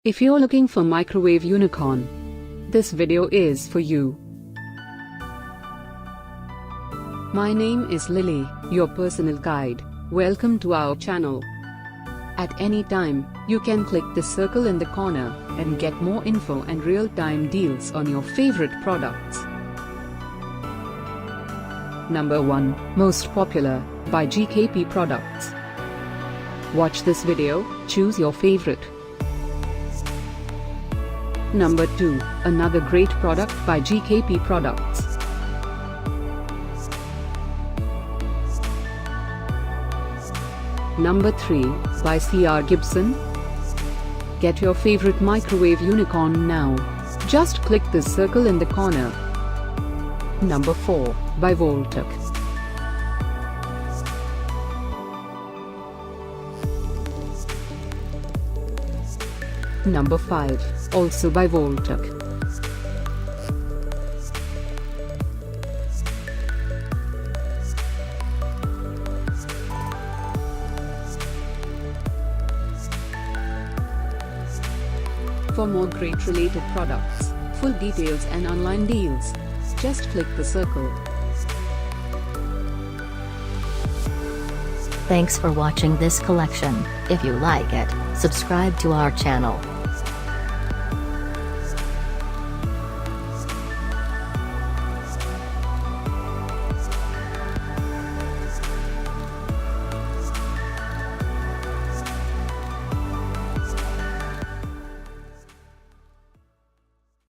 If you're looking for microwave unicorn, this video is for you. My name is Lily, your personal guide. Welcome to our channel. At any time, you can click the circle in the corner and get more info and real-time deals on your favorite products. Number 1, Most Popular, by GKP Products. Watch this video, choose your favorite. Number 2, another great product by GKP Products. Number 3, by Gibson. Get your favorite microwave unicorn now. Just click the circle in the corner. Number 4, by Voltac. Number 5, also by Voltac. For more great related products, full details and online deals, just click the circle. Thanks for watching this collection. If you like it, subscribe to our channel.